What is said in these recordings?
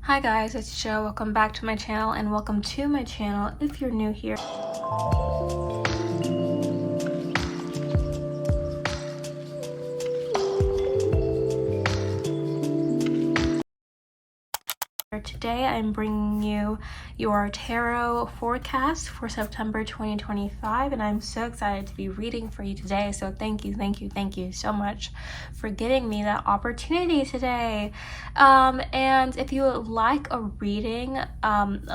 Hi guys, it's Jo. Welcome back to my channel and welcome to my channel if you're new here. Today I'm bringing you your tarot forecast for September 2025 and I'm so excited to be reading for you today. So thank you so much for giving me that opportunity today. And if you would like a reading,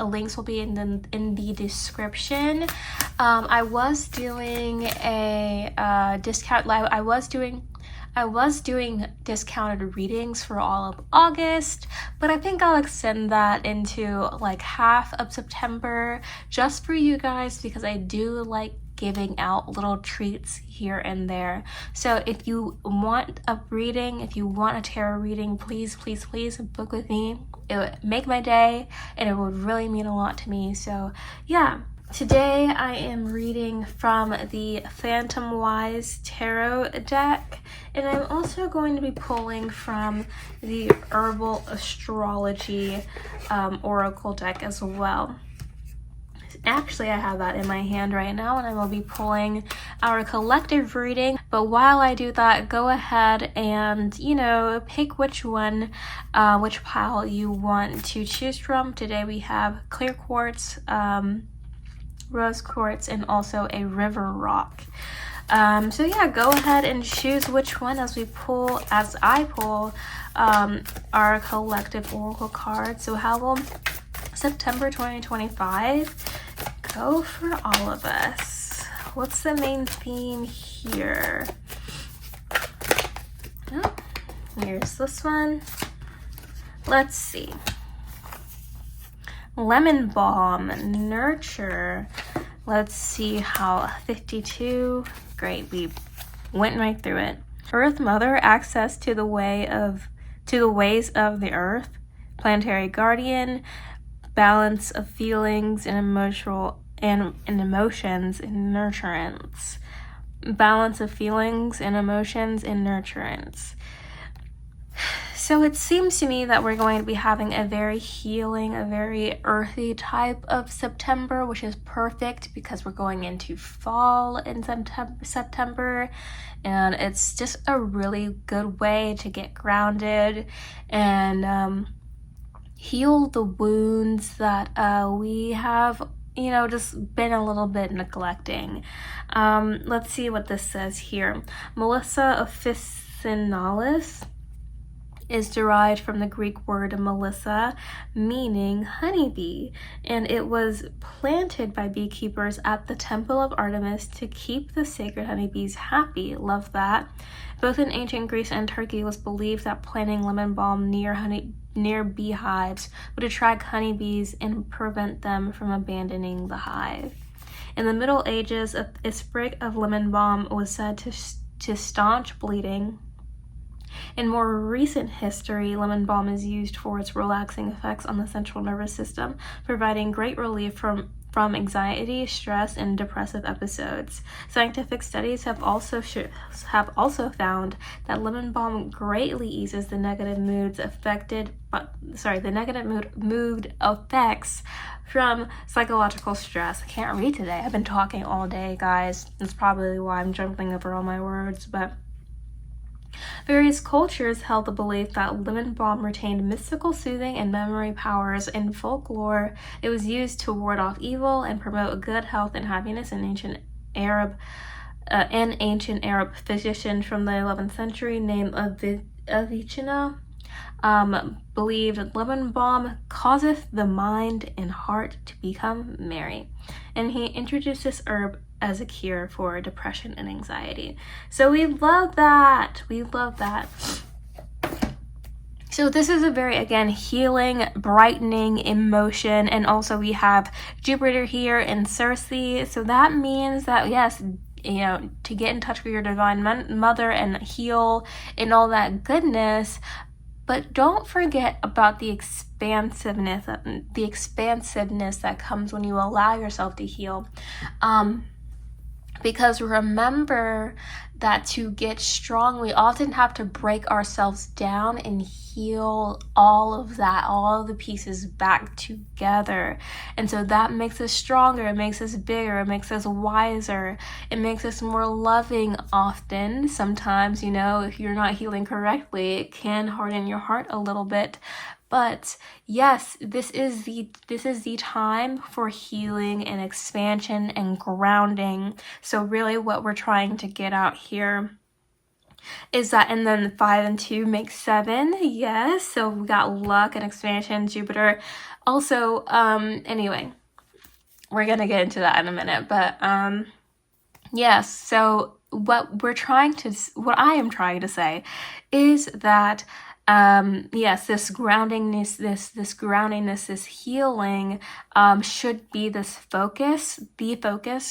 links will be in the description. I was doing a discount live. I was doing discounted readings for all of August, but I think I'll extend that into like half of September just for you guys because I do like giving out little treats here and there. So if you want a reading, if you want a tarot reading, please book with me. It would make my day and it would really mean a lot to me. So yeah. Today I am reading from the Phantom Wise Tarot deck, and I'm also going to be pulling from the Herbal Astrology Oracle deck as well. Actually, I have that in my hand right now, and I will be pulling our collective reading. But while I do that, go ahead and, pick which one, which pile you want to choose from. Today we have clear quartz, rose quartz, and also a river rock. So yeah, go ahead and choose which one as I pull our collective oracle card. So how will September 2025 go for all of us? What's the main theme here? Oh, here's this one. Let's see. Lemon balm, nurture. Let's see how 52. Great, we went right through it. Earth Mother, access to the ways of the earth. Planetary guardian, balance of feelings and emotions and nurturance. Balance of feelings and emotions and nurturance. So it seems to me that we're going to be having a very healing, a very earthy type of September, which is perfect because we're going into fall in September, and it's just a really good way to get grounded and heal the wounds that we have, just been a little bit neglecting. Let's see what this says here. Melissa officinalis is derived from the Greek word melissa, meaning honeybee, and it was planted by beekeepers at the Temple of Artemis to keep the sacred honeybees happy. Love that. Both in ancient Greece and Turkey, it was believed that planting lemon balm near beehives would attract honeybees and prevent them from abandoning the hive. In the Middle Ages, a sprig of lemon balm was said to staunch bleeding. In more recent history, lemon balm is used for its relaxing effects on the central nervous system, providing great relief from anxiety, stress, and depressive episodes. Scientific studies have also found that lemon balm greatly eases the negative mood effects from psychological stress. I can't read today. I've been talking all day, guys. That's probably why I'm jumping over all my words, but various cultures held the belief that lemon balm retained mystical soothing and memory powers. In folklore, it was used to ward off evil and promote good health and happiness. An ancient Arab physician from the 11th century named Avicenna believed lemon balm causeth the mind and heart to become merry, and he introduced this herb as a cure for depression and anxiety. So we love that. So this is a very, again, healing, brightening emotion, and also we have Jupiter here in Circe. So that means that, yes, to get in touch with your divine mother and heal and all that goodness. But don't forget about the expansiveness that comes when you allow yourself to heal. Because remember that to get strong, we often have to break ourselves down and heal all of that, all of the pieces back together. And so that makes us stronger, it makes us bigger, it makes us wiser, it makes us more loving often. Sometimes, you know, if you're not healing correctly, it can harden your heart a little bit. But yes, this is the time for healing and expansion and grounding. So really what we're trying to get out here is that, and then 5 and 2 make 7. Yes, so we got luck and expansion, Jupiter. Also, anyway, we're gonna get into that in a minute, but yes, so what I am trying to say is that yes, this groundingness, this healing should be the focus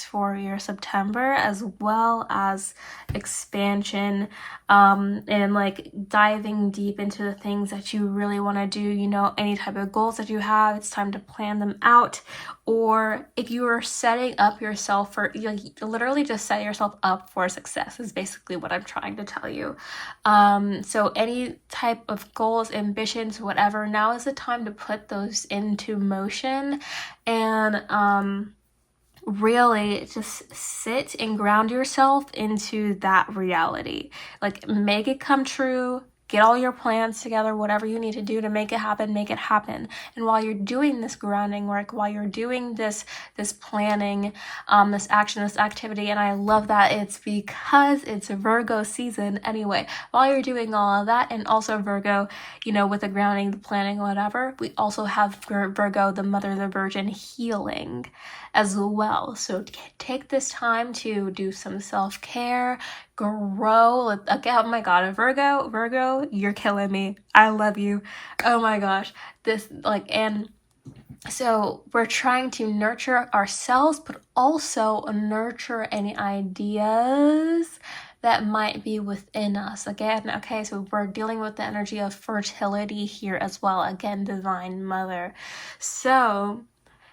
for your September, as well as expansion and like diving deep into the things that you really want to do. You know, any type of goals that you have, it's time to plan them out. Or if you are setting up yourself for, you literally just set yourself up for success is basically what I'm trying to tell you. So any type of goals, ambitions, whatever, now is the time to put those into motion and really just sit and ground yourself into that reality. Like, make it come true. Get all your plans together, whatever you need to do to make it happen, make it happen. And while you're doing this grounding work, while you're doing this planning, this action, this activity, and I love that it's because it's Virgo season anyway, while you're doing all of that, and also Virgo, you know, with the grounding, the planning, whatever, we also have Virgo, the Mother, the Virgin healing as well. So take this time to do some self-care, grow. Okay, oh my god, Virgo, you're killing me. I love you. Oh my gosh, this and so we're trying to nurture ourselves, but also nurture any ideas that might be within us. Again, okay, so we're dealing with the energy of fertility here as well. Again, Divine Mother. So,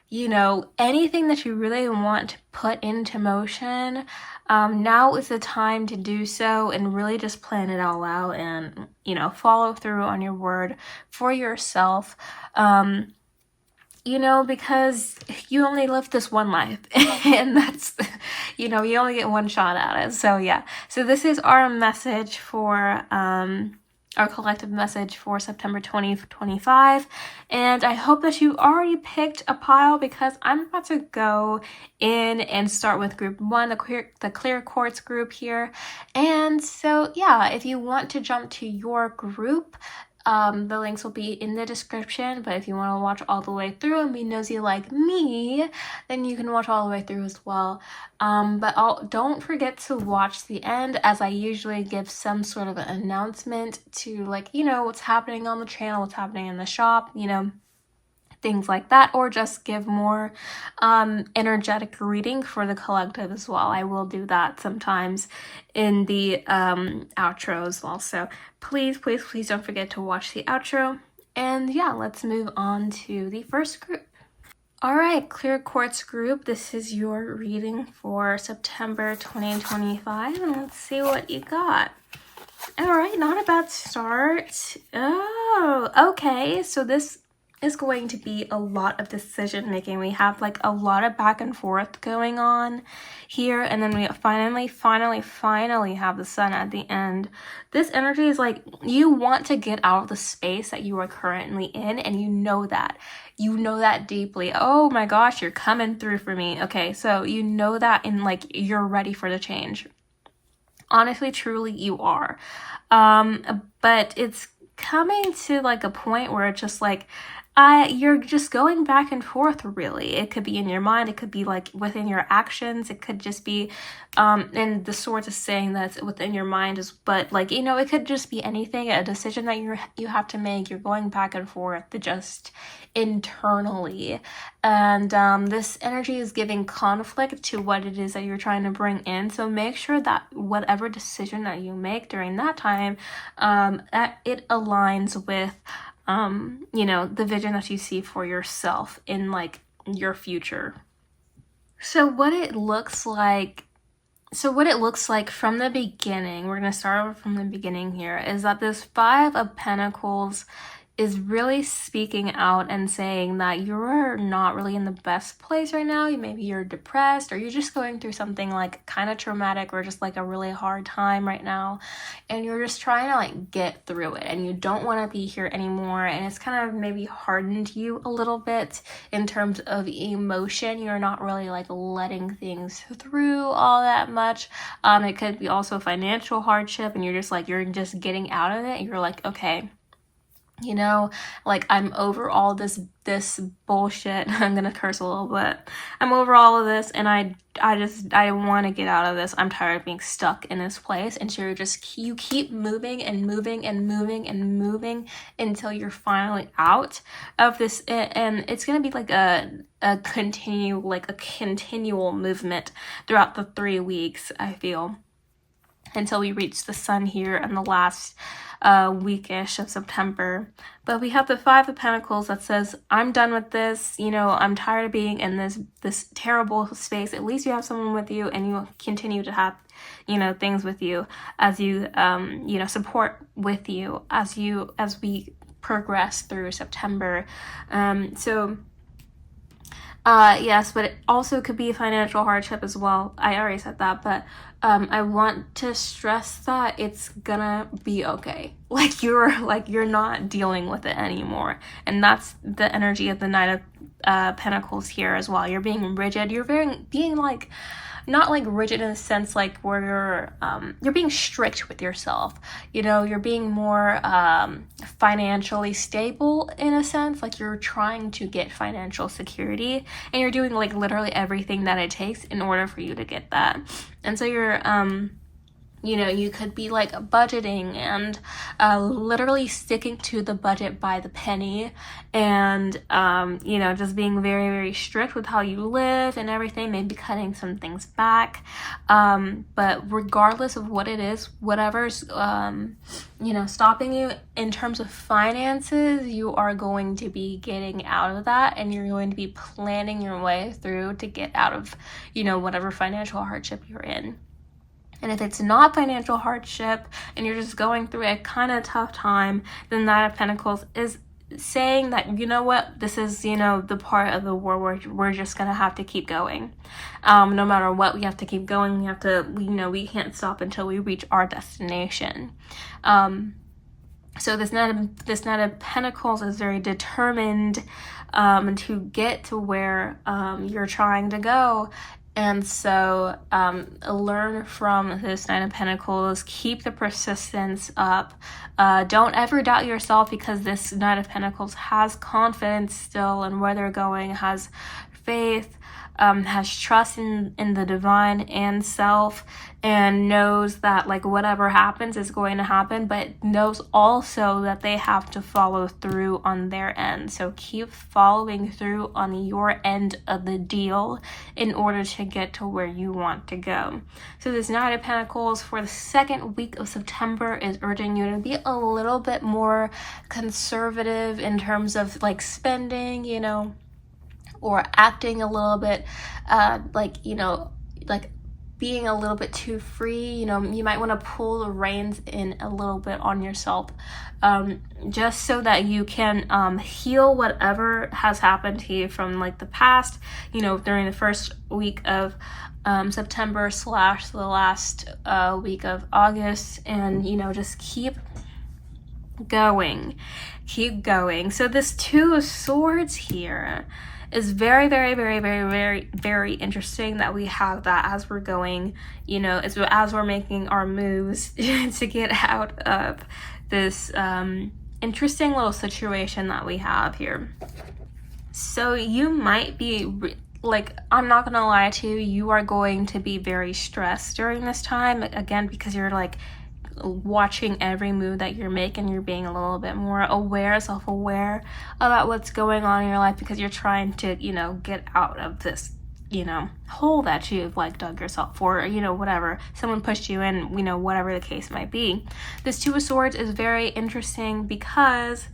you know, anything that you really want to put into motion, now is the time to do so and really just plan it all out and, you know, follow through on your word for yourself. You know, because you only live this one life and that's, you know, you only get one shot at it. So yeah, so this is our message for, our collective message for September 2025. And I hope that you already picked a pile, because I'm about to go in and start with group 1, the clear quartz group here. And so yeah, if you want to jump to your group, the links will be in the description, but if you want to watch all the way through and be nosy like me, then you can watch all the way through as well. But don't forget to watch the end, as I usually give some sort of an announcement to, like, you know, what's happening on the channel, what's happening in the shop, you know, things like that, or just give more energetic reading for the collective as well. I will do that sometimes in the outro as well. So please don't forget to watch the outro. And yeah, let's move on to the first group. All right, clear quartz group, this is your reading for September 2025, and let's see what you got. All right, not a bad start. Oh, okay, so this is going to be a lot of decision making. We have like a lot of back and forth going on here, and then we finally have the sun at the end. This energy is like, you want to get out of the space that you are currently in, and you know that deeply. Oh my gosh, you're coming through for me. Okay, so you know that, and like, you're ready for the change. Honestly, truly, you are. But it's coming to like a point where it's just like, you're just going back and forth, really. It could be in your mind, it could be like within your actions, it could just be, and the Swords is saying that's within your mind, but like, you know, it could just be anything, a decision that you have to make. You're going back and forth just internally, and this energy is giving conflict to what it is that you're trying to bring in. So make sure that whatever decision that you make during that time, that it aligns with you know, the vision that you see for yourself in like your future. So what it looks like So what it looks like from the beginning, we're going to start over from the beginning here, is that this Five of Pentacles is really speaking out and saying that you're not really in the best place right now. Maybe you're depressed, or you're just going through something like kind of traumatic, or just like a really hard time right now, and you're just trying to like get through it, and you don't want to be here anymore, and it's kind of maybe hardened you a little bit in terms of emotion. You're not really like letting things through all that much. It could be also financial hardship, and you're just getting out of it. You're like, okay, you know, like, I'm over all this bullshit. I'm gonna curse a little bit. I'm over all of this, and I want to get out of this. I'm tired of being stuck in this place. And so you keep moving and moving and moving and moving until you're finally out of this. And it's gonna be like a continual movement throughout the 3 weeks, I feel, until we reach the sun here in the last weekish of September. But we have the Five of Pentacles that says, I'm done with this, you know, I'm tired of being in this terrible space. At least you have someone with you, and you continue to have, you know, things with you as you you know, support with you as we progress through September. Yes, but it also could be financial hardship as well. I already said that, but I want to stress that it's gonna be okay. Like, you're not dealing with it anymore. And that's the energy of the Knight of Pentacles here as well. You're being rigid. You're being like, not like rigid in a sense like where you're being strict with yourself. You know, you're being more financially stable in a sense. Like, you're trying to get financial security, and you're doing like literally everything that it takes in order for you to get that. And so you're you know, you could be like budgeting and literally sticking to the budget by the penny, and you know, just being very, very strict with how you live and everything, maybe cutting some things back. But regardless of what it is, whatever's you know, stopping you in terms of finances, you are going to be getting out of that, and you're going to be planning your way through to get out of, you know, whatever financial hardship you're in. And if it's not financial hardship and you're just going through a kind of tough time, then Knight of Pentacles is saying that, you know what, this is, you know, the part of the war where we're just gonna have to keep going. No matter what, we have to keep going. We have to, you know, we can't stop until we reach our destination. So this Knight of Pentacles is very determined to get to where you're trying to go. And so learn from this Knight of Pentacles. Keep the persistence up. Don't ever doubt yourself, because this Knight of Pentacles has confidence still in where they're going, has faith, has trust in the divine and self, and knows that like whatever happens is going to happen, but knows also that they have to follow through on their end. So keep following through on your end of the deal in order to get to where you want to go. So this Knight of Pentacles for the second week of September is urging you to be a little bit more conservative in terms of like spending, you know, or acting a little bit like, you know, like being a little bit too free. You know, you might want to pull the reins in a little bit on yourself, just so that you can heal whatever has happened to you from like the past, you know, during the first week of September / the last week of August, and, you know, just keep going. So this Two of Swords here is very, very, very, very, very, very interesting that we have that as we're going, you know, as we're making our moves to get out of this interesting little situation that we have here. So you might be like, I'm not gonna lie to you, you are going to be very stressed during this time, again, because you're like watching every move that you're making. You're being a little bit more aware, self-aware about what's going on in your life, because you're trying to, you know, get out of this, you know, hole that you've like dug yourself for, you know, whatever, someone pushed you in, you know, whatever the case might be. This Two of Swords is very interesting because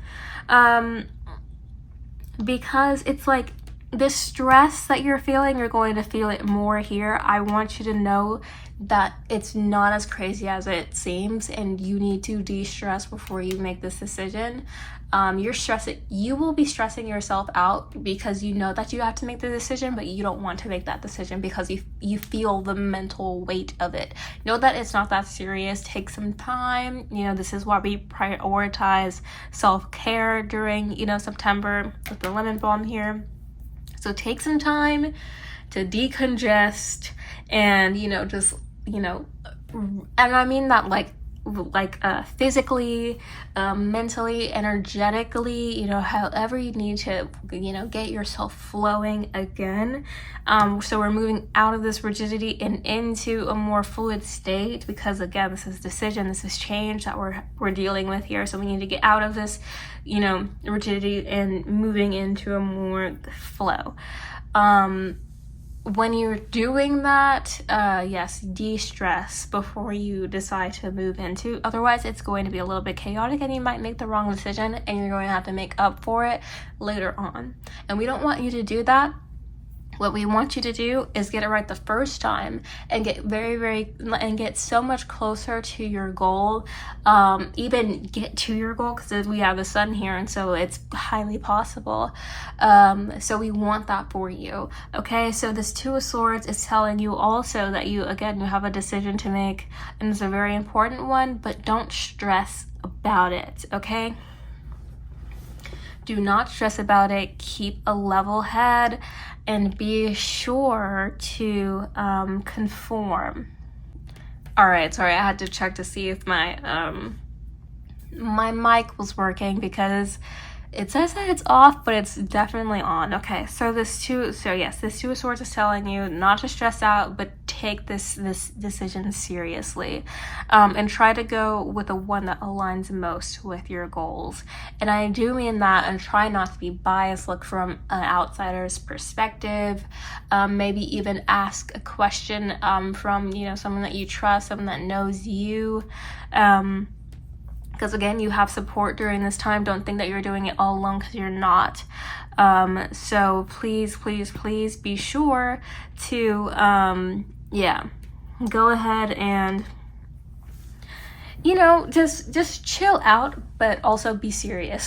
it's like the stress that you're feeling, you're going to feel it more here. I want you to know that it's not as crazy as it seems, and you need to de-stress before you make this decision. You will be stressing yourself out because you know that you have to make the decision, but you don't want to make that decision because you feel the mental weight of it. Know that it's not that serious. Take some time. This is why we prioritize self-care during September with the lemon balm here. So take some time to decongest and, and I mean that like physically, mentally, energetically, however you need to, get yourself flowing again. So we're moving out of this rigidity and into a more fluid state because, again, this is decision, this is change that we're dealing with here. So we need to get out of this, rigidity and moving into a more flow. When you're doing that, yes, de-stress before you decide to move into. Otherwise, it's going to be a little bit chaotic and you might make the wrong decision and you're going to have to make up for it later on. And we don't want you to do that. What we want you to do is get it right the first time and get get so much closer to your goal. Even get to your goal because we have the sun here, and so it's highly possible. So we want that for you. Okay, so this Two of Swords is telling you also that you have a decision to make, and it's a very important one, but don't stress about it, okay? Do not stress about it. Keep a level head and be sure to conform. All right, sorry, I had to check to see if my mic was working because it says that it's off, but it's definitely on. Okay, so this Two of Swords is telling you not to stress out, but take this decision seriously, and try to go with the one that aligns most with your goals. And I do mean that, and try not to be biased. Look from an outsider's perspective. Maybe even ask a question from someone that you trust, someone that knows you. Because again, you have support during this time. Don't think that you're doing it all alone, because you're not. So please be sure to go ahead and just chill out, but also be serious.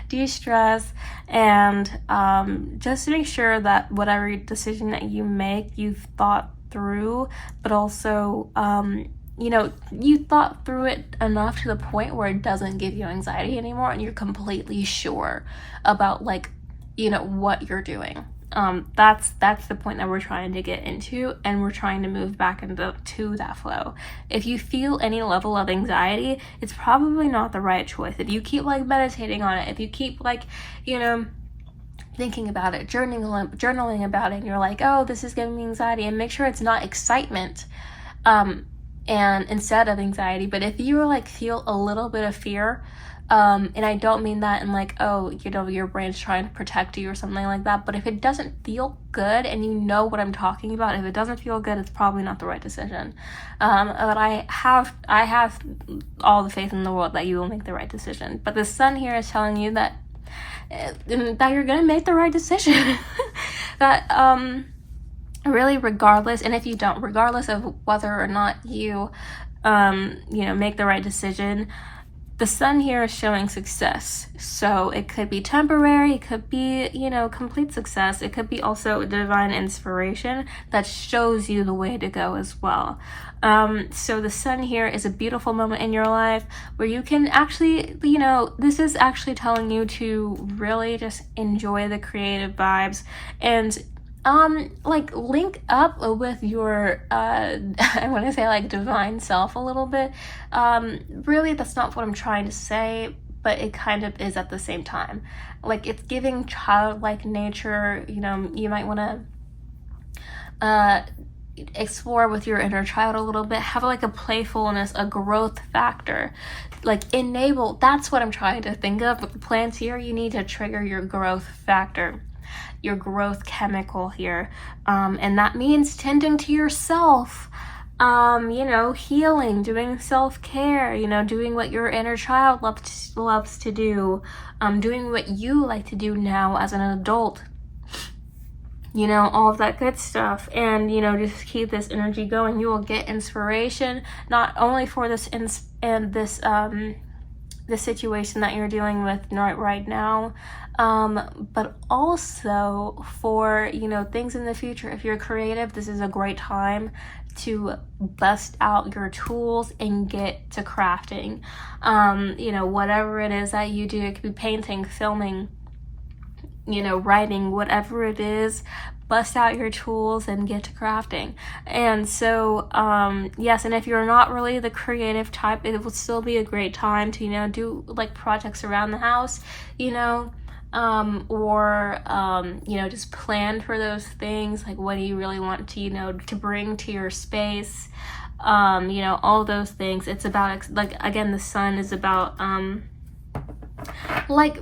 De-stress and just make sure that whatever decision that you make, you've thought through, but also you thought through it enough to the point where it doesn't give you anxiety anymore, and you're completely sure about what you're doing. That's the point that we're trying to get into, and we're trying to move back to that flow. If you feel any level of anxiety, it's probably not the right choice. If you keep meditating on it, if you keep thinking about it, journaling about it, and you're like, oh, this is giving me anxiety, and make sure it's not excitement and instead of anxiety. But if you feel a little bit of fear, and I don't mean that in your brain's trying to protect you or something like that, but if it doesn't feel good, and you know what I'm talking about, if it doesn't feel good, it's probably not the right decision. But I have all the faith in the world that you will make the right decision. But the sun here is telling you that you're gonna make the right decision. That really, regardless, and if you don't, regardless of whether or not you make the right decision, the sun here is showing success. So it could be temporary, it could be complete success, it could be also divine inspiration that shows you the way to go as well. So the sun here is a beautiful moment in your life where you can actually, this is actually telling you to really just enjoy the creative vibes and link up with your I want to say divine self a little bit. Really, that's not what I'm trying to say, but it kind of is at the same time. It's giving childlike nature. You might want to explore with your inner child a little bit, have a playfulness, a growth factor, enable. That's what I'm trying to think of. With the plants here, you need to trigger your growth factor, your growth chemical here, and that means tending to yourself you know, healing, doing self-care, you know, doing what your inner child loves to do, doing what you like to do now as an adult, you know, all of that good stuff. And, you know, just keep this energy going. You will get inspiration, not only for this this situation that you're dealing with right now, but also for, you know, things in the future. If you're creative, this is a great time to bust out your tools and get to crafting. You know, whatever it is that you do, it could be painting, filming, you know, writing, whatever it is, bust out your tools and get to crafting. And so, yes, and if you're not really the creative type, it will still be a great time to, you know, do like projects around the house, you know, or, you know, just plan for those things. Like, what do you really want to, you know, to bring to your space? You know, all those things. It's about, like, again, the sun is about, like,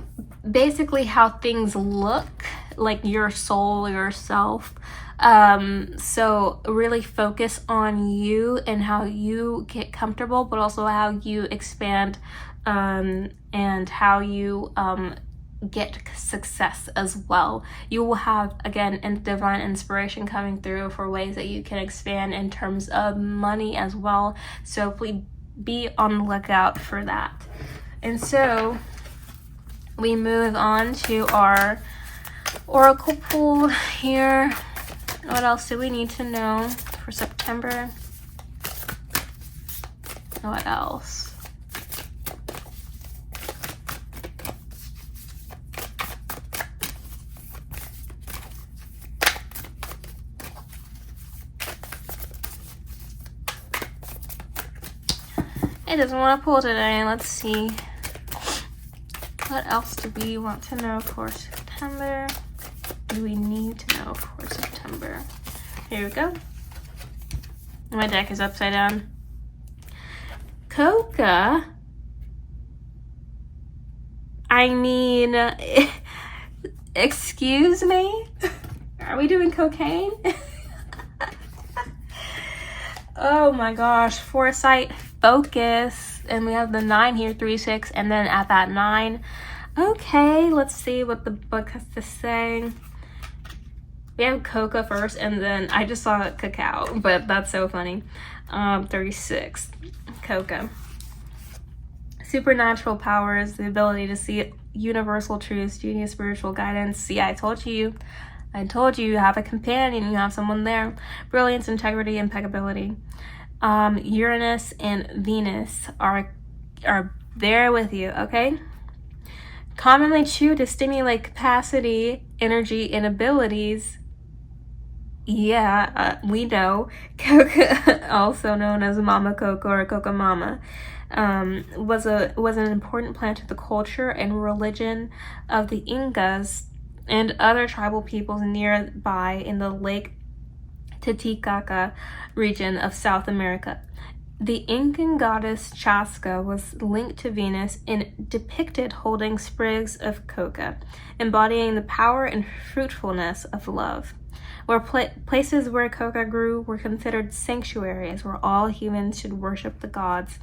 basically how things look, like your soul, yourself. So really focus on you and how you get comfortable, but also how you expand, and how you get success as well. You will have, again, divine inspiration coming through for ways that you can expand in terms of money as well. So please be on the lookout for that. And so we move on to our oracle pool here. What else do we need to know for September? What else? It doesn't want to pull today. Let's see. What else do we want to know for September? Do we need to know for September? Here we go. My deck is upside down. Coca. I mean, excuse me? Are we doing cocaine? Oh my gosh. Foresight, focus. And we have the 9 here, 3, 6, and then at that 9. Okay, let's see what the book has to say. We have coca first, and then I just saw cacao, but that's so funny. 36, coca. Supernatural powers, the ability to see universal truths, genius, spiritual guidance. See, I told you you have a companion, you have someone there. Brilliance, integrity, impeccability. Uranus and Venus are there with you, okay? Commonly chewed to stimulate capacity, energy, and abilities. Yeah, we know. Coca, also known as Mama Coca or Coca Mama, was an important plant of the culture and religion of the Incas and other tribal peoples nearby in the Lake Titicaca region of South America. The Incan goddess Chaska was linked to Venus and depicted holding sprigs of coca, embodying the power and fruitfulness of love. Where places where coca grew were considered sanctuaries where all humans should worship the gods.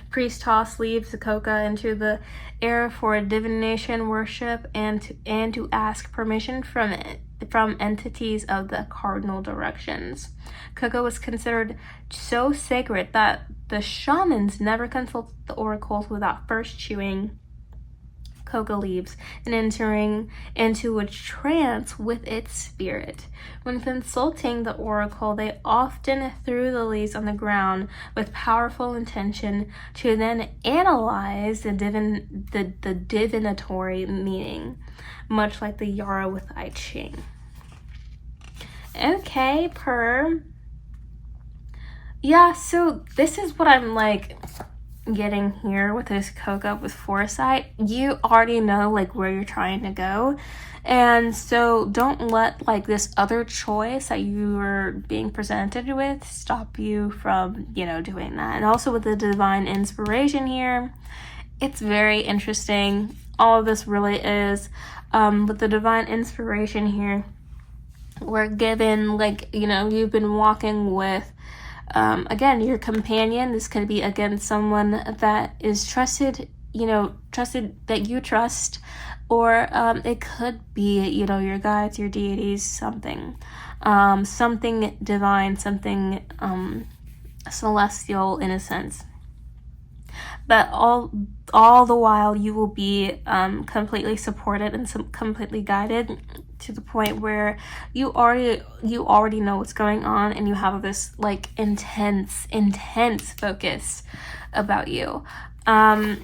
Priests toss leaves of coca into the air for divination worship and to ask permission from entities of the cardinal directions. Coca was considered so sacred that the shamans never consulted the oracles without first chewing coca leaves and entering into a trance with its spirit. When consulting the oracle, they often threw the leaves on the ground with powerful intention to then analyze the divinatory meaning, much like the Yara with I Ching. Okay, yeah, so this is what I'm like getting here with this coca with foresight. You already know like where you're trying to go, and so don't let like this other choice that you are being presented with stop you from, you know, doing that. And also with the divine inspiration here, it's very interesting. All of this really is, with the divine inspiration here, we're given, like, you know, you've been walking with again, your companion. This could be, again, someone that is trusted, trusted, that you trust, or it could be, your guides, your deities, something divine, something celestial in a sense. But all the while, you will be completely supported and completely guided to the point where you already know what's going on, and you have this like intense focus about you. And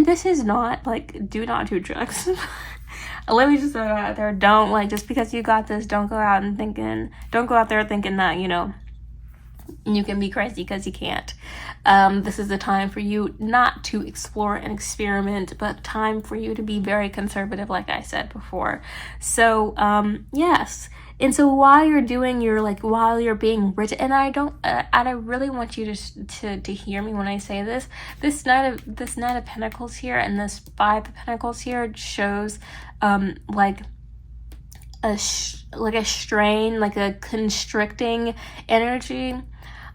this is not like, do not do drugs. Let me just throw that out there. Don't, like, just because you got this, don't go out there thinking that, you can be crazy, because you can't. This is the time for you not to explore and experiment, but time for you to be very conservative, like I said before. So, yes. And so while you're doing while you're being written, and I really want you to hear me when I say this. This Knight of Pentacles here and this Five of Pentacles here shows, like a strain, like a constricting energy.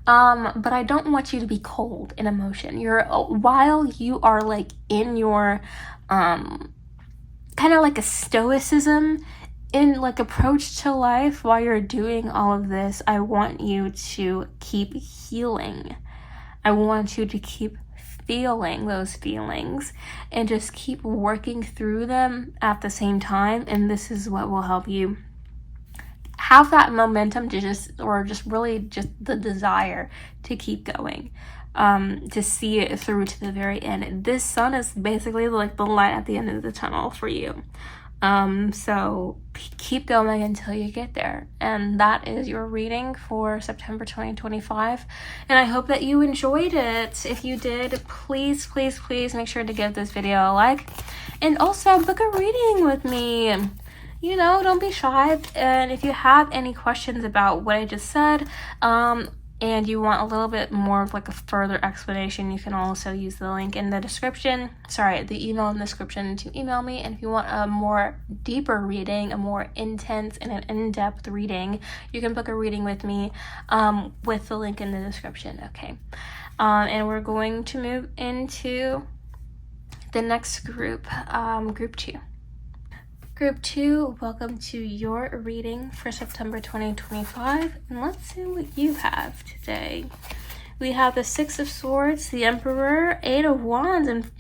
But I don't want you to be cold in emotion. While you are like in your, kind of like a stoicism in like approach to life, while you're doing all of this, I want you to keep healing. I want you to keep feeling those feelings and just keep working through them at the same time. And this is what will help you have that momentum to just the desire to keep going, to see it through to the very end. This sun is basically like the light at the end of the tunnel for you. So keep going until you get there. And that is your reading for September 2025. And I hope that you enjoyed it. If you did, please make sure to give this video a like, and also book a reading with me. Don't be shy. And if you have any questions about what I just said, and you want a little bit more of like a further explanation, you can also use the link in the description. The email in the description to email me. And if you want a more deeper reading, a more intense and an in-depth reading, you can book a reading with me, with the link in the description. Okay. And we're going to move into the next group, group 2. Group 2, welcome to your reading for September 2025, and let's see what you have today. We have the Six of Swords, the Emperor, Eight of Wands, and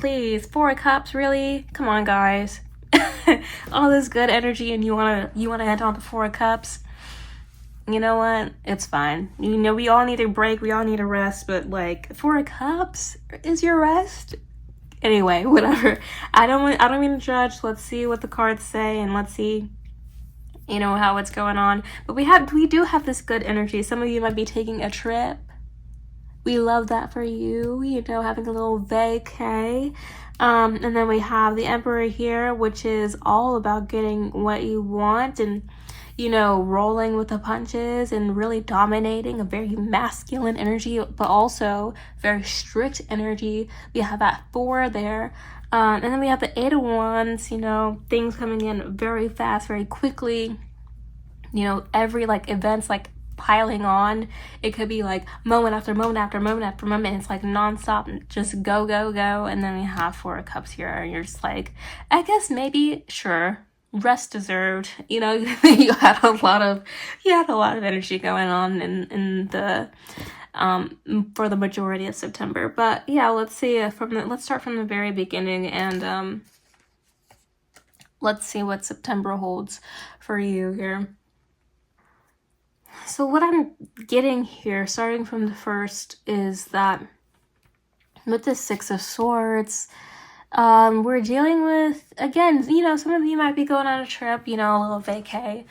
please, Four of Cups, really? Come on, guys. All this good energy, and you wanna end on the Four of Cups? You know what? It's fine. We all need a break, we all need a rest, but like, Four of Cups is your rest? Anyway, whatever. I don't mean to judge. Let's see what the cards say, and let's see, how it's going on. But we do have this good energy. Some of you might be taking a trip. We love that for you. Having a little vacay. And then we have the Emperor here, which is all about getting what you want and rolling with the punches and really dominating, a very masculine energy, but also very strict energy. We have that 4 there. And then we have the 8 of Wands, things coming in very fast, very quickly. Every events piling on. It could be moment after moment after moment after moment. It's nonstop, just go, go, go. And then we have 4 of Cups here, and you're just I guess maybe, sure, rest deserved. You had a lot of energy going on in the for the majority of September. But yeah, let's see let's start from the very beginning, and let's see what September holds for you here. So what I'm getting here, starting from the first, is that with the Six of Swords, we're dealing with, again, some of you might be going on a trip, a little vacay,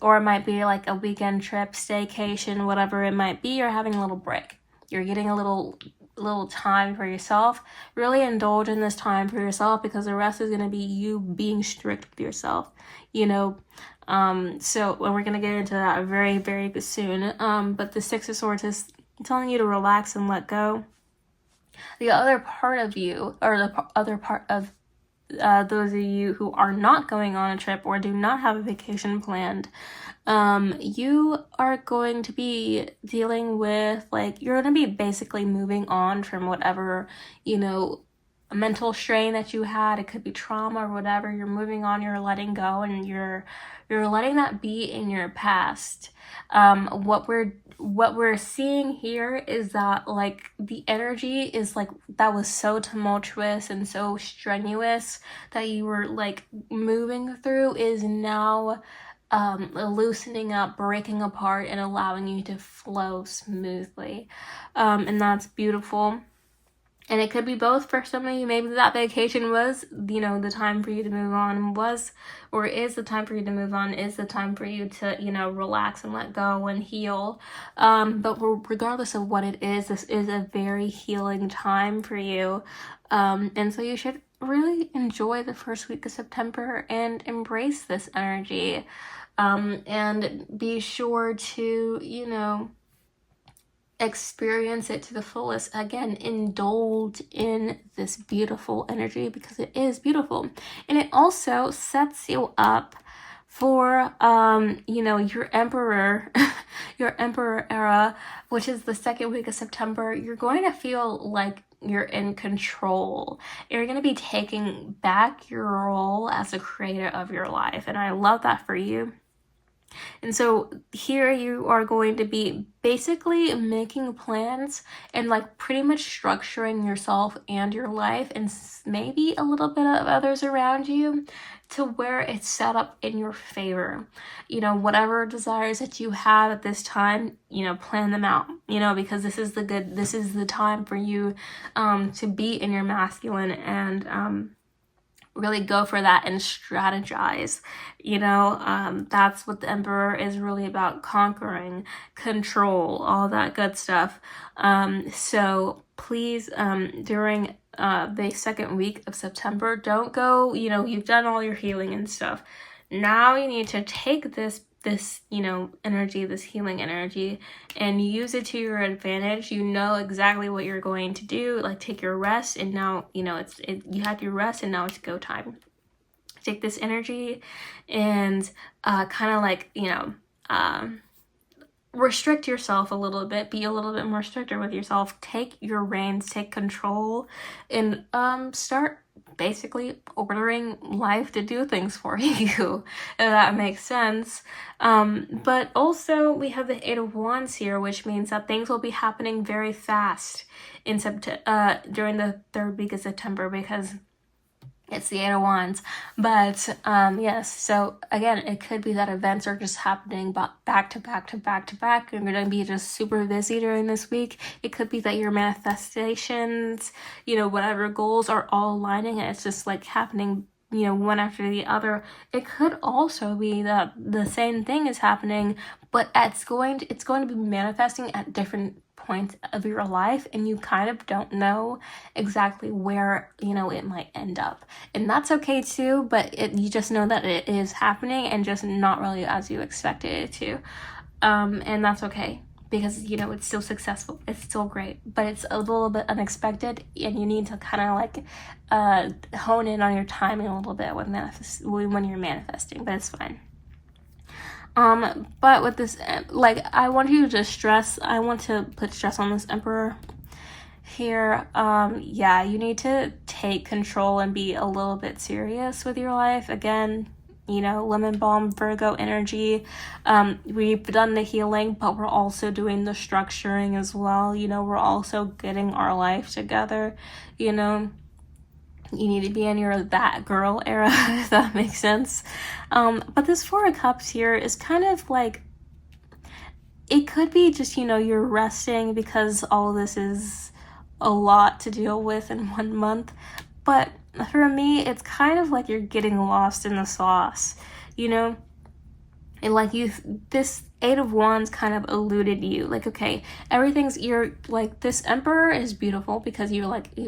or it might be like a weekend trip, staycation, whatever it might be. You're having a little break. You're getting a little time for yourself. Really indulge in this time for yourself, because the rest is going to be you being strict with yourself, so we're going to get into that very, very soon. But the Six of Swords is telling you to relax and let go. The other part of you, or the other part of those of you who are not going on a trip or do not have a vacation planned, you are going to be dealing with, like, you're going to be basically moving on from whatever, you know, mental strain that you had. It could be trauma or whatever. You're moving on, you're letting go, and you're letting that be in your past. What we're seeing here is that, like, the energy is like that was so tumultuous and so strenuous that you were like moving through is now loosening up, breaking apart, and allowing you to flow smoothly. And that's beautiful. And it could be both for some of you. Maybe that vacation was, you know, the time for you to move on, or is the time for you to move on, is the time for you to, you know, relax and let go and heal. But regardless of what it is, this is a very healing time for you. And so you should really enjoy the first week of September and embrace this energy. And be sure to, you know, experience it to the fullest. Again, indulge in this beautiful energy because it is beautiful, and it also sets you up for you know, your emperor your emperor era, which is the second week of September. You're going to feel like you're in control. You're going to be taking back your role as a creator of your life, and I love that for you. And so here you are going to be basically making plans and like pretty much structuring yourself and your life and maybe a little bit of others around you to where it's set up in your favor. You know, whatever desires that you have at this time, you know, plan them out, you know, because this is the time for you to be in your masculine and really go for that and strategize. You know, that's what the Emperor is really about: conquering, control, all that good stuff. So please, during the second week of September, don't go, you know, you've done all your healing and stuff. Now you need to take this, you know, energy, this healing energy, and use it to your advantage. You know exactly what you're going to do. Like, take your rest, and now, you know, you had your rest, and now it's go time. Take this energy and kind of like, you know, restrict yourself a little bit. Be a little bit more stricter with yourself. Take your reins, take control, and start basically ordering life to do things for you, if that makes sense. But also we have the Eight of Wands here, which means that things will be happening very fast in during the third week of September, because it's the Eight of Wands. But yes, so again, it could be that events are just happening back to back to back to back. You're going to be just super busy during this week. It could be that your manifestations, you know, whatever goals are all aligning, and it's just like happening, you know, one after the other. It could also be that the same thing is happening, but it's going to be manifesting at different points of your life, and you kind of don't know exactly where, you know, it might end up. And that's okay too, but you just know that it is happening and just not really as you expected it to. And that's okay, because, you know, it's still successful, it's still great, but it's a little bit unexpected, and you need to kind of like hone in on your timing a little bit when you're manifesting, but it's fine. But with this, like, I want to put stress on this Emperor here. Yeah, you need to take control and be a little bit serious with your life. Again, you know, lemon balm, Virgo energy. We've done the healing, but we're also doing the structuring as well. You know, we're also getting our life together, you know. You need to be in your that girl era, if that makes sense. But this Four of Cups here is kind of like, it could be just, you know, you're resting because all of this is a lot to deal with in 1 month. But for me, it's kind of like you're getting lost in the sauce, you know? And like this Eight of Wands kind of eluded you. Like, okay, you're like, this Emperor is beautiful because you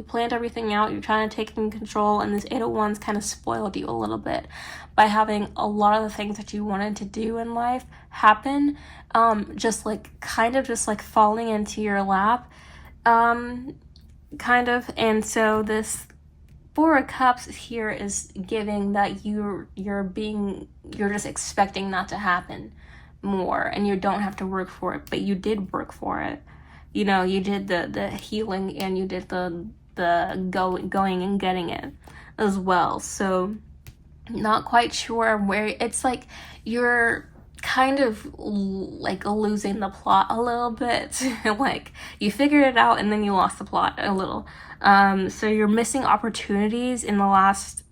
planned everything out, you're trying to take in control, and this Eight of Wands kind of spoiled you a little bit by having a lot of the things that you wanted to do in life happen, just like falling into your lap, kind of. And so this Four of Cups here is giving that you're just expecting that to happen more, and you don't have to work for it, but you did work for it. You know, you did the healing, and you did the going and getting it as well. So not quite sure where, it's like you're kind of like losing the plot a little bit. Like you figured it out and then you lost the plot a little. So you're missing opportunities in the last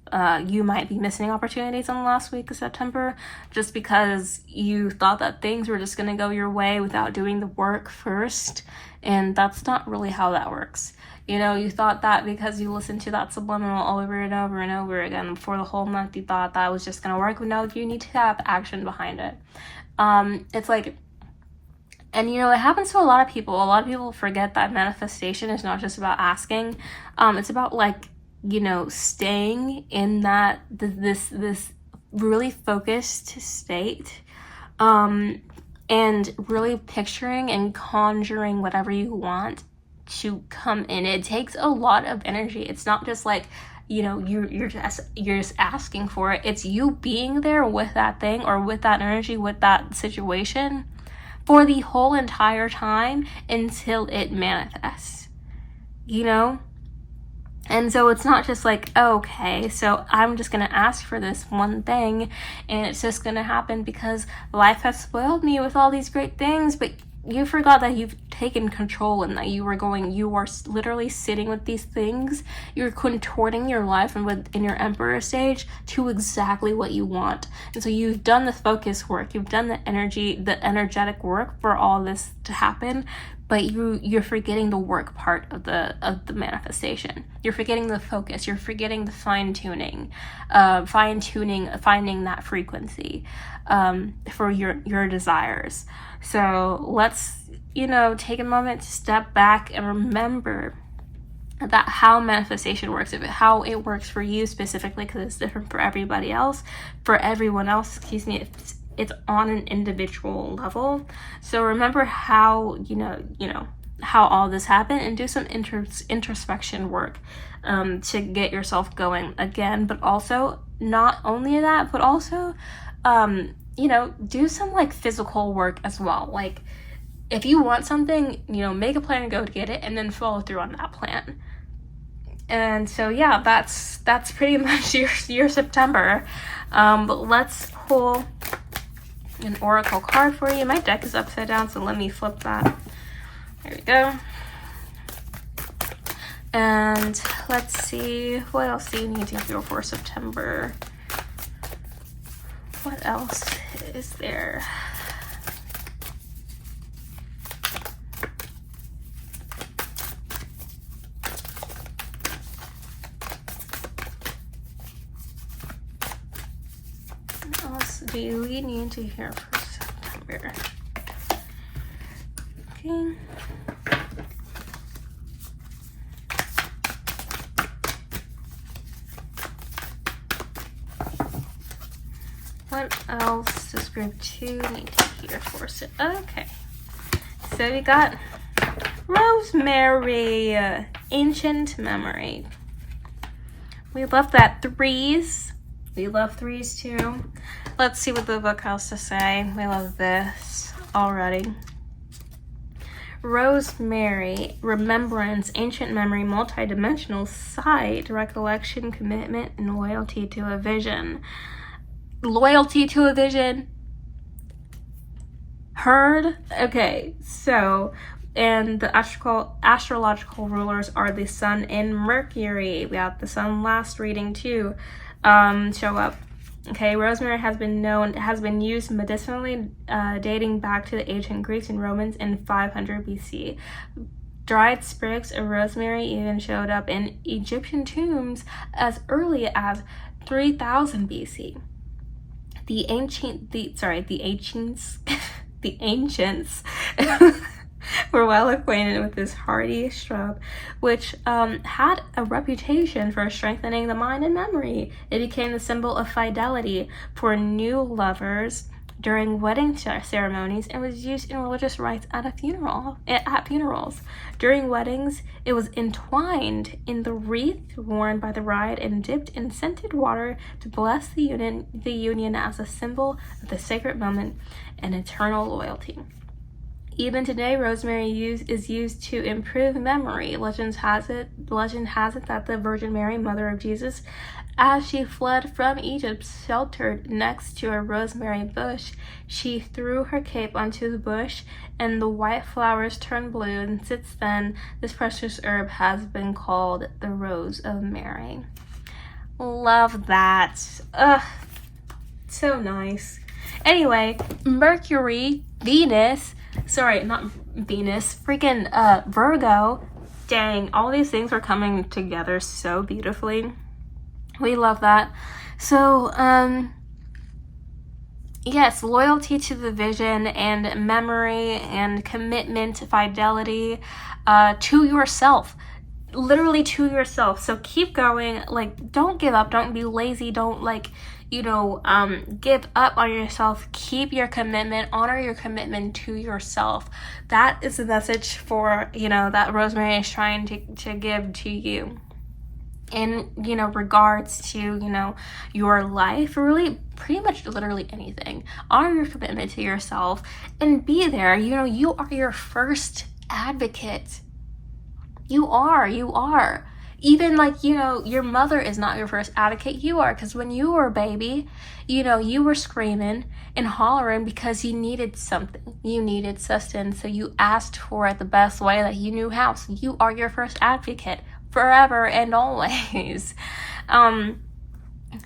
you might be missing opportunities in the last week of September, just because you thought that things were just going to go your way without doing the work first, and that's not really how that works. You know, you thought that because you listened to that subliminal over and over and over again for the whole month, you thought that was just going to work. No, you need to have action behind it. It's like, and you know, it happens to a lot of people. A lot of people forget that manifestation is not just about asking. It's about, like, you know, staying in that, this really focused state, and really picturing and conjuring whatever you want to come in. It takes a lot of energy. It's not just like, you know, you're just asking for it. It's you being there with that thing, or with that energy, with that situation, for the whole entire time until it manifests, you know? And so it's not just like, oh, okay, so I'm just gonna ask for this one thing and it's just gonna happen because life has spoiled me with all these great things. But you forgot that you've taken control, and that you are literally sitting with these things. You're contorting your life and in your Emperor stage to exactly what you want. And so you've done the focus work, you've done the energetic work for all this to happen, but you're forgetting the work part of the manifestation. You're forgetting the focus. You're forgetting the fine-tuning, finding that frequency for your desires. So let's, you know, take a moment to step back and remember that how manifestation works, how it works for you specifically, because it's different for everybody else. For everyone else, it's on an individual level. So remember how, you know, how all this happened, and do some introspection work to get yourself going again. But also, not only that, but also, you know, do some like physical work as well. Like if you want something, you know, make a plan and go to get it, and then follow through on that plan. And so yeah, that's pretty much your September. But let's pull an oracle card for you. My deck is upside down, so let me flip that. There we go. And let's see, what else do you need to hear for September? What else is there? What else do we need to hear for September? Okay. What else does group 2 need to hear for it? Okay, so we got Rosemary, Ancient Memory. We love that. Threes. We love threes too. Let's see what the book has to say. We love this already. Rosemary, remembrance, ancient memory, multidimensional sight, recollection, commitment, and loyalty to a vision. Loyalty to a vision. Heard? Okay, so, and the astrological rulers are the Sun and Mercury. We have the Sun last reading too show up. Okay, rosemary has been used medicinally dating back to the ancient Greeks and Romans in 500 BC. Dried sprigs of rosemary even showed up in Egyptian tombs as early as 3000 BC. The ancients were well acquainted with this hardy shrub, which had a reputation for strengthening the mind and memory. It became the symbol of fidelity for new lovers during wedding ceremonies and was used in religious rites at funerals. During weddings, it was entwined in the wreath worn by the bride and dipped in scented water to bless the union as a symbol of the sacred moment and eternal loyalty. Even today, rosemary is used to improve memory. Legend has it that the Virgin Mary, Mother of Jesus, as she fled from Egypt, sheltered next to a rosemary bush. She threw her cape onto the bush, and the white flowers turned blue. And since then, this precious herb has been called the Rose of Mary. Love that. Ugh, so nice. Anyway, Mercury, freaking Virgo. Dang, all these things are coming together so beautifully. We love that. So, yes, loyalty to the vision and memory and commitment, fidelity to yourself. Literally to yourself. So keep going. Like, don't give up. Don't be lazy. Don't, give up on yourself. Keep your commitment. Honor your commitment to yourself. That is the message for, that Rosemary is trying to give to you. In, regards to, your life, really pretty much literally anything. Honor your commitment to yourself and be there. You are your first advocate. You are. Even your mother is not your first advocate. You are, because when you were a baby, you were screaming and hollering because you needed something. You needed sustenance. So you asked for it the best way that you knew how. So you are your first advocate. Forever and always.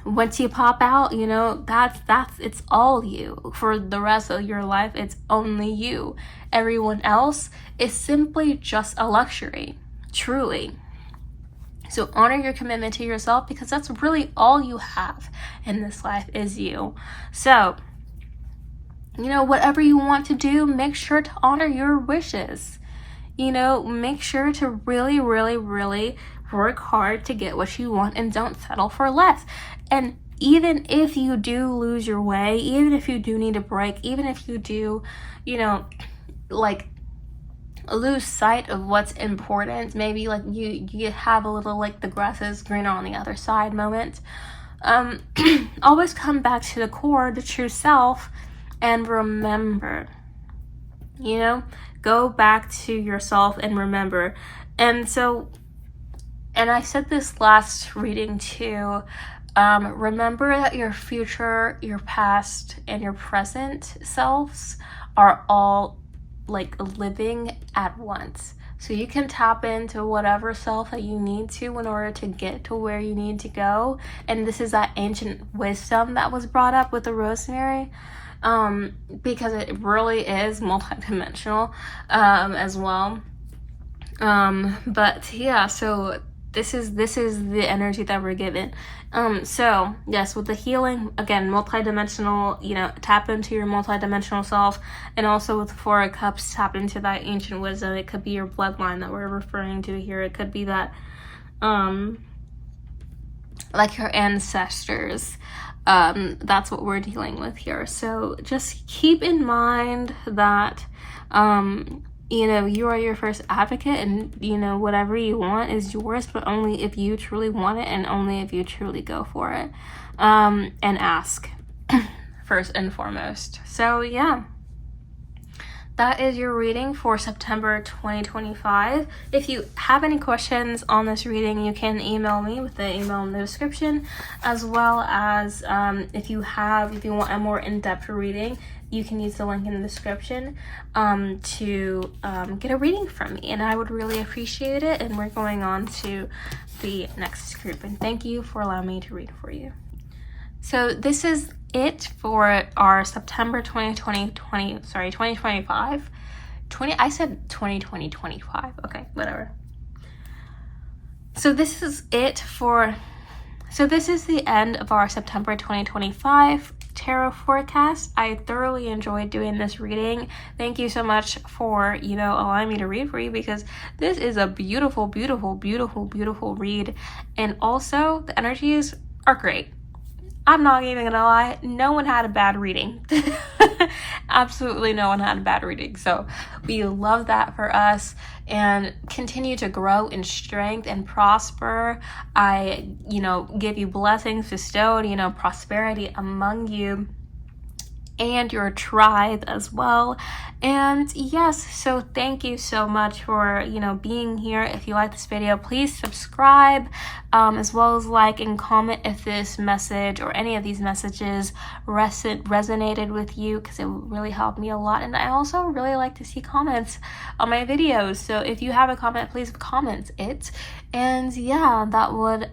Once you pop out, it's all you. For the rest of your life, it's only you. Everyone else is simply just a luxury, truly. So honor your commitment to yourself, because that's really all you have in this life is you. So, whatever you want to do, make sure to honor your wishes. Make sure to really, really, really work hard to get what you want and don't settle for less. And even if you do lose your way, even if you do need a break, even if you do, lose sight of what's important, maybe you have a little the grass is greener on the other side moment, always come back to the core, the true self, and remember, go back to yourself and remember. And I said this last reading too, remember that your future, your past, and your present selves are all living at once. So you can tap into whatever self that you need to in order to get to where you need to go. And this is that ancient wisdom that was brought up with the rosemary. Because it really is multidimensional as well. But yeah, so this is the energy that we're given. So yes, with the healing, again, multidimensional, tap into your multidimensional self, and also with 4 of Cups, tap into that ancient wisdom. It could be your bloodline that we're referring to here. It could be that your ancestors. That's what we're dealing with here. So just keep in mind that, you are your first advocate, and, whatever you want is yours, but only if you truly want it and only if you truly go for it, and ask first and foremost. So yeah. That is your reading for September 2025. If you have any questions on this reading, you can email me with the email in the description, as well as if you want a more in-depth reading, you can use the link in the description to get a reading from me, and I would really appreciate it. And we're going on to the next group, and thank you for allowing me to read for you. So this is it for our September 2025. I said 2025. Okay, whatever. So this is the end of our September 2025 tarot forecast. I thoroughly enjoyed doing this reading. Thank you so much for, allowing me to read for you, because this is a beautiful, beautiful, beautiful, beautiful read. And also the energies are great. I'm not even gonna lie, no one had a bad reading. Absolutely no one had a bad reading. So we love that for us, and continue to grow in strength and prosper. I, give you blessings bestowed, prosperity among you and your tribe as well. And yes, so thank you so much for being here. If you like this video, please subscribe, as well as like and comment if this message or any of these messages resonated with you, because it really helped me a lot. And I also really like to see comments on my videos, so if you have a comment, please comment it. And yeah, that would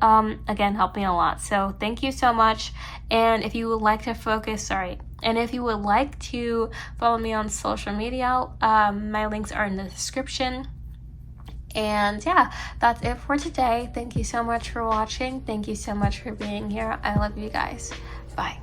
again help me a lot. So thank you so much. And if you would like to if you would like to follow me on social media, my links are in the description. And yeah, that's it for today. Thank you so much for watching. Thank you so much for being here. I love you guys. Bye.